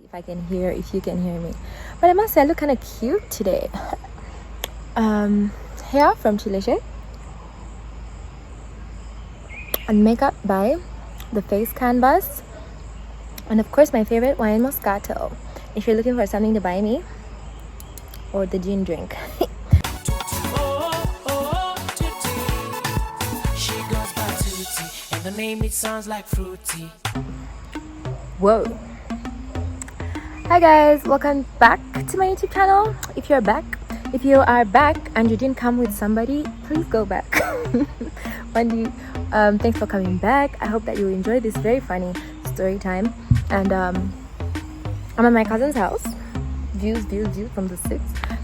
If I can hear, if you can hear me. But I must say I look kind of cute today. Hair from Chileche and makeup by the Face Canvas, and of course my favorite wine Moscato. If you're looking for something to buy me, or the gin drink. She goes by Tuttie, and the name it sounds like fruity. Whoa. Hi guys, welcome back to my YouTube channel. If you are back and you didn't come with somebody, please go back. Thanks for coming back. I hope that you enjoy this very funny story time. And I'm at my cousin's house. Views from the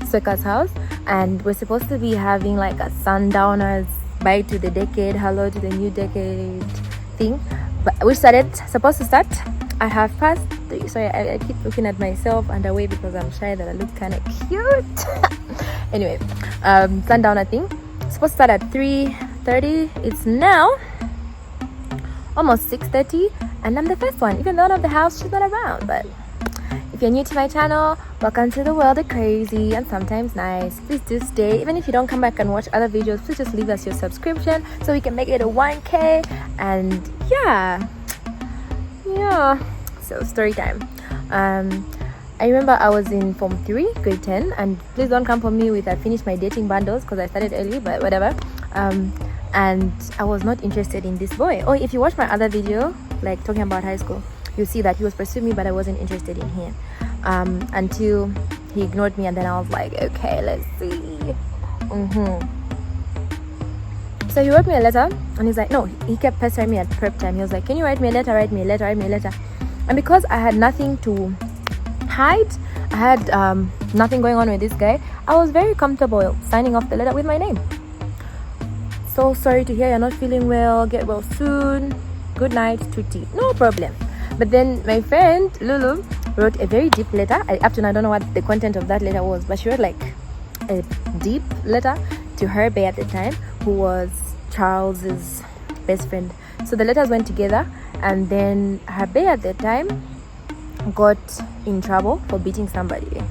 Circus house, and we're supposed to be having like a sundowners bye to the decade, hello to the new decade thing. But we supposed to start at 3:30. Sorry, I keep looking at myself and away because I'm shy that I look kind of cute. Anyway, sundowner thing supposed to start at 3:30. It's now almost 6:30, and I'm the first one. Even though I'm of the house, she's not around. But if you're new to my channel, welcome to the world of crazy and sometimes nice. Please do stay. Even if you don't come back and watch other videos, please just leave us your subscription so we can make it a 1K. And yeah, so story time. I remember I was in form 3 grade 10, and please don't come for me with I finished my dating bundles because I started early, but whatever. And I was not interested in this boy. Oh, if you watch my other video like talking about high school, you see that he was pursuing me, but I wasn't interested in him until he ignored me, and then I was like, okay, let's see. So he wrote me a letter, and he's like, no, he kept pestering me at prep time. He was like, can you write me a letter? And because I had nothing to hide, I had nothing going on with this guy, I was very comfortable signing off the letter with my name. So sorry to hear you're not feeling well, get well soon, good night, Tuttie. No problem. But then my friend Lulu wrote a very deep letter. Up to now I don't know what the content of that letter was, but she wrote like a deep letter to her bae at the time, who was Charles's best friend. So the letters went together, and then her bae at the time got in trouble for beating somebody.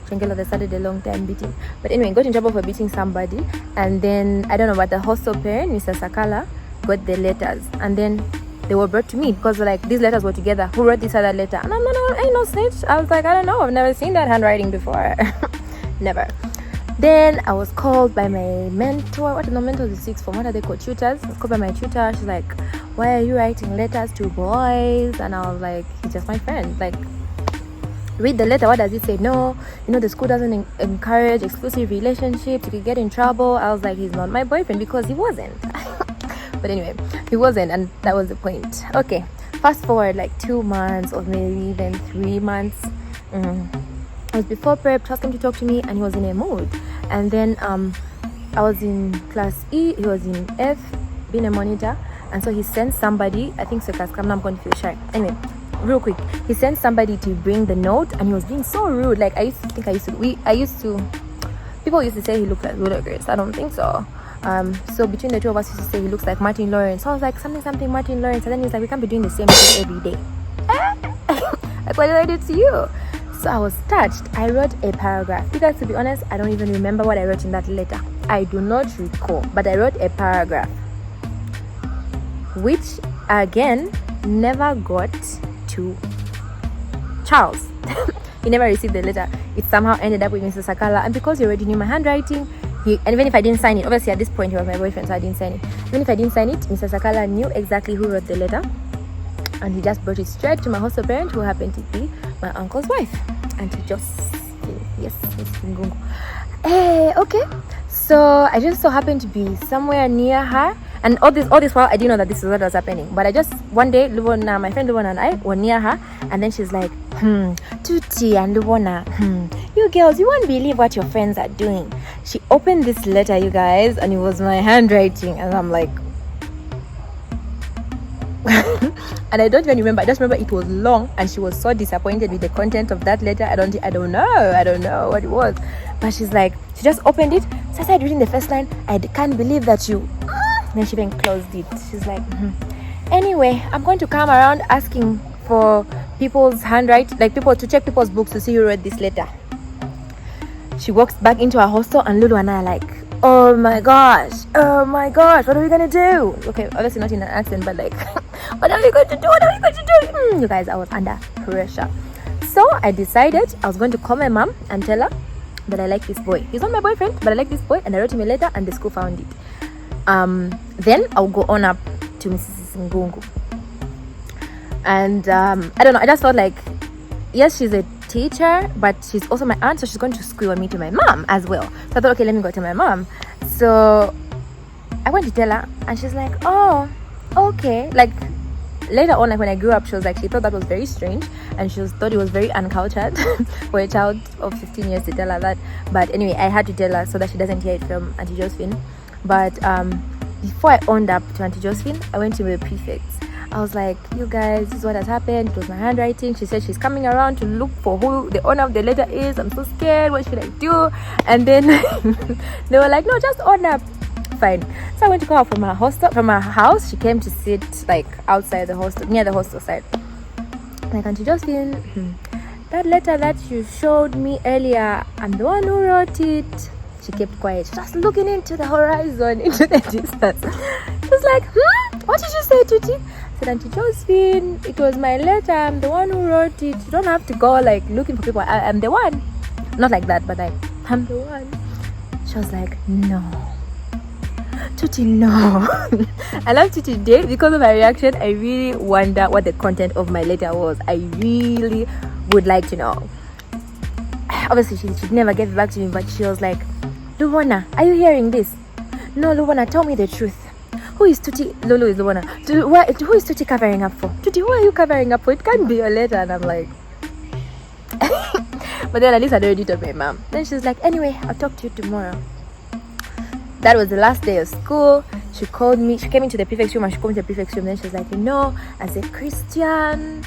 Shangela, they started a long time beating, but anyway, got in trouble for beating somebody. And then I don't know, but the hostel parent, Mr. Sakala, got the letters, and then they were brought to me because like these letters were together. Who wrote this other letter? And I ain't no snitch. I was like, I don't know, I've never seen that handwriting before. Never. Then I was called by my mentor. What is no mentor? The sixth form. What are they called? Tutors. I was called by my tutor. She's like, why are you writing letters to boys? And I was like, he's just my friend. Like, read the letter. What does it say? No, the school doesn't encourage exclusive relationships. You could get in trouble. I was like, he's not my boyfriend, because he wasn't. But anyway, he wasn't, and that was the point. Okay, fast forward like 2 months or maybe even 3 months. It was before prep. Trust him to talk to me, and he was in a mood. And then I was in class E, he was in F, being a monitor. And so he sent somebody, I think Circus, I'm going to feel shy. Anyway, real quick, he sent somebody to bring the note, and he was being so rude. Like people used to say he looked like Ludacris. I don't think so. So between the two of us, he used to say he looks like Martin Lawrence. So I was like, something Martin Lawrence. And then he's like, we can't be doing the same thing every day. That's what I did to you. So I was touched. I wrote a paragraph. You guys, to be honest, I don't even remember what I wrote in that letter. I do not recall, but I wrote a paragraph, which again never got to Charles. He never received the letter. It somehow ended up with Mr. Sakala, and because he already knew my handwriting, and even if I didn't sign it, obviously at this point he was my boyfriend, so I didn't sign it. Even if I didn't sign it, Mr. Sakala knew exactly who wrote the letter, and he just brought it straight to my hostel parent, who happened to be my uncle's wife, and to just yes, okay. So I just so happened to be somewhere near her, and all this while I didn't know that this is what was happening. But I just one day, Lubona, my friend Lubona, and I were near her, and then she's like, Tuttie and Lubona, you girls, you won't believe what your friends are doing. She opened this letter, you guys, and it was my handwriting, and I'm like, and I don't even remember. I just remember it was long, and she was so disappointed with the content of that letter. I don't know what it was, but she's like, she just opened it. So I started reading the first line. I can't believe that you. Then she then closed it. She's like, anyway, I'm going to come around asking for people's handwriting, like people to check people's books to see who wrote this letter. She walks back into her hostel, and Lulu and I are like, oh my gosh, what are we gonna do? Okay, obviously not in an accent, but like, what are we going to do? You guys, I was under pressure. So I decided I was going to call my mom and tell her that I like this boy. He's not my boyfriend, but I like this boy, and I wrote him a letter, and the school found it. Then I'll go on up to Mrs. Ngungu. And I don't know, I just felt like, yes, she's a teacher, but she's also my aunt, so she's going to squeal on me to my mom as well. So I thought, okay, let me go to my mom. So I went to tell her, and she's like, oh, okay. Like later on, like when I grew up, she was like, she thought that was very strange, and she thought it was very uncultured for a child of 15 years to tell her that. But anyway, I had to tell her so that she doesn't hear it from Auntie Josephine. But before I owned up to Auntie Josephine, I went to the prefects. I was like, you guys, this is what has happened. It was my handwriting. She said she's coming around to look for who the owner of the letter is. I'm so scared. What should I do? And then they were like, no, just own up. Fine. So I went to call her from her house. She came to sit like outside the hostel, near the hostel side. Like, Auntie Josephine, that letter that you showed me earlier, I'm the one who wrote it. She kept quiet, just looking into the horizon, into the distance. She was like, what did you say, Tuttie? I said, Auntie Josephine, it was my letter. I'm the one who wrote it. You don't have to go like looking for people. I'm the one. Not like that, but like, I'm the one. She was like, no. Tuttie, no. I love Tuttie today because of her reaction. I really wonder what the content of my letter was. I really would like to know. Obviously, she'd never get back to me, but she was like, Luwana, are you hearing this? No, Luwana, tell me the truth. Who is Tuttie? Lulu is Luwana. Who is Tuttie covering up for? Tuttie, who are you covering up for? It can't be your letter. And I'm like, but then at least I'd already told my mom. Then she's like, anyway, I'll talk to you tomorrow. That was the last day of school. She called me. She came into the prefect's room, and she called me to the prefect's room. Then she was like, as a Christian,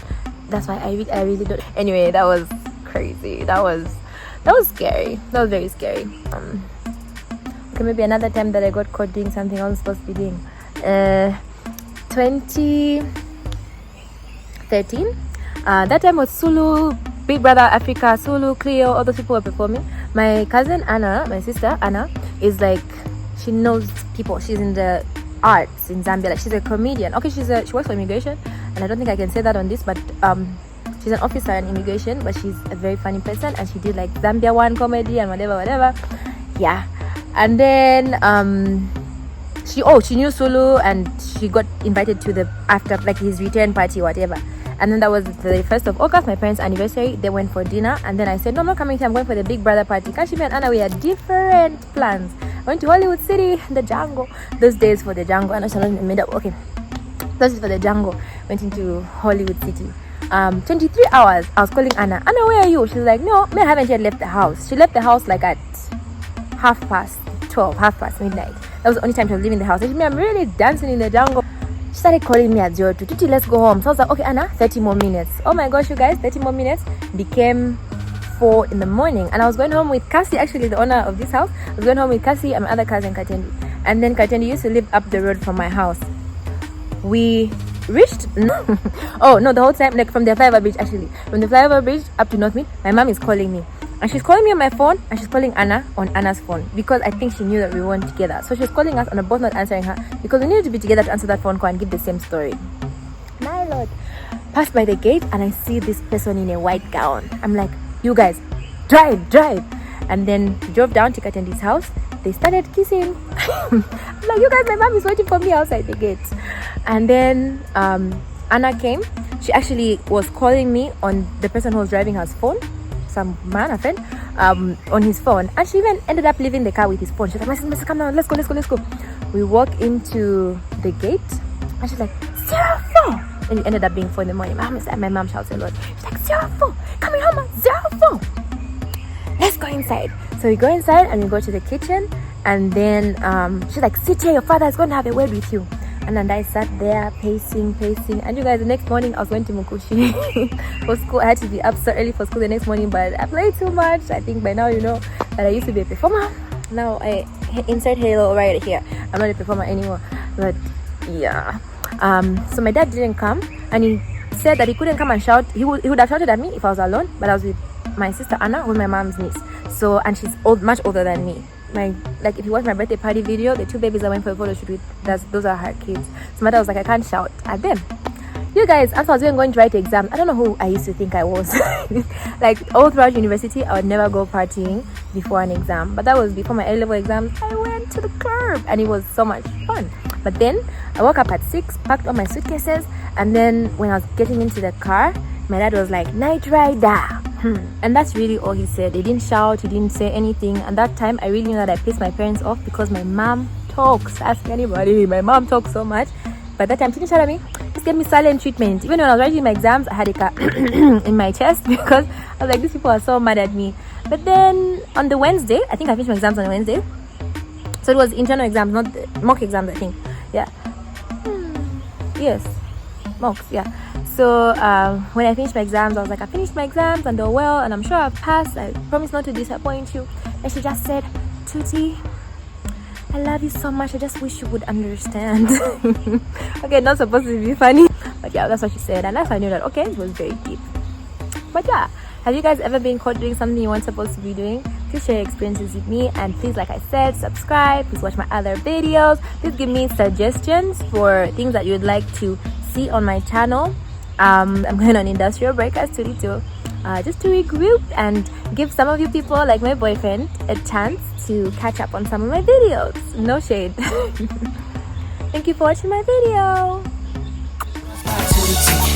that's why I really don't. Anyway, that was crazy. That was scary. That was very scary. Okay, maybe another time that I got caught doing something I wasn't supposed to be doing. 2013. That time was Sulu, Big Brother Africa, Sulu, Cleo, all those people were performing. My cousin Anna, my sister Anna, is like, she knows people. She's in the arts in Zambia. Like, she's a comedian. Okay, she works for immigration, and I don't think I can say that on this, but she's an officer in immigration, but she's a very funny person, and she did like Zambia One comedy and whatever. Yeah. And then she knew Sulu, and she got invited to the after like his return party, whatever. And then that was the 1st of August, my parents' anniversary. They went for dinner, and then I said, no, I'm not coming here. I'm going for the Big Brother party. Kashimi and Anna, we had different plans. I went to Hollywood City, the Django. Those days for the Django, and I was in the middle. Okay, those days for the Django. Went into Hollywood City. 23 hours. I was calling Anna. Anna, where are you? She's like, no, I haven't yet left the house. She left the house like at 12:30, 12:30 midnight. That was the only time she was leaving the house. And I'm really dancing in the Django. She started calling me at 02. Tuttie, let's go home. So I was like, okay, Anna, 30 more minutes. Oh my gosh, you guys, 30 more minutes became 4 in the morning. And I was going home with Cassie, actually the owner of this house. I was going home with Cassie and my other cousin, Katendi. And then Katendi used to live up the road from my house. We reached the whole time, like from the flyover bridge, actually. From the flyover bridge up to North Mead, my mom is calling me. And she's calling me on my phone, and she's calling Anna on Anna's phone, because I think she knew that we weren't together. So she's calling us, and we're both not answering her, because we needed to be together to answer that phone call and give the same story. My lord. Passed by the gate, and I see this person in a white gown. I'm like, you guys, drive. And then we drove down to Katendi's house. They started kissing. I'm like, you guys, my mom is waiting for me outside the gate. And then Anna came. She actually was calling me on the person who was driving her phone, some man, a friend, on his phone. And she even ended up leaving the car with his phone. She's like, Mister, come on, let's go. We walk into the gate, and she's like, 04. And it ended up being 4 in the morning. My mom shouts a lot. She's like, 04, coming home at 04. Let's go inside. So we go inside, and we go to the kitchen. And then she's like, sit here, your father is going to have a word with you. And I sat there pacing. And you guys, the next morning I was going to Mukushi for school. I had to be up so early for school the next morning, but I played too much. I think by now you know that I used to be a performer. Now I insert Halo right here. I'm not a performer anymore. But yeah. So my dad didn't come, and he said that he couldn't come and shout. He would have shouted at me if I was alone, but I was with my sister Anna, who's my mom's niece. So, and she's much older than me. Like if you watch my birthday party video, the 2 babies I went for a photo shoot with, those are her kids. So my dad was like, I can't shout at them. You guys, as I was even going to write the exam, I don't know who I used to think I was. Like all throughout university, I would never go partying before an exam. But that was before my A-level exams. I went to the club and it was so much fun. But then I woke up at 6, packed all my suitcases, and then when I was getting into the car, my dad was like, night rider. And that's really all he said. He didn't shout, he didn't say anything. And that time I really knew that I pissed my parents off because my mom talks. Ask anybody, my mom talks so much. But that time she didn't shout at me, just gave me silent treatment. Even when I was writing my exams, I had a in my chest because I was like, these people are so mad at me. But then on the Wednesday, I think I finished my exams on Wednesday. So it was internal exams, not mock exams, I think. Yeah. Yes. Mocks, yeah. So when I finished my exams, I was like, I finished my exams and they're well, and I'm sure I've passed. I promise not to disappoint you. And she just said, Tuttie, I love you so much. I just wish you would understand. Okay, not supposed to be funny, but yeah, that's what she said. And that's how I knew that, okay, it was very deep. But yeah, have you guys ever been caught doing something you weren't supposed to be doing? Please share your experiences with me, and please, like I said, subscribe. Please watch my other videos. Please give me suggestions for things that you'd like to see on my channel. I'm going on industrial break as Tuttie too, just to regroup and give some of you people, like my boyfriend, a chance to catch up on some of my videos. No shade. Thank you for watching my video.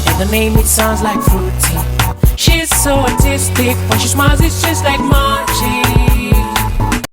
And the name, it sounds like fruity. She's so artistic. When she smiles, it's just like magic.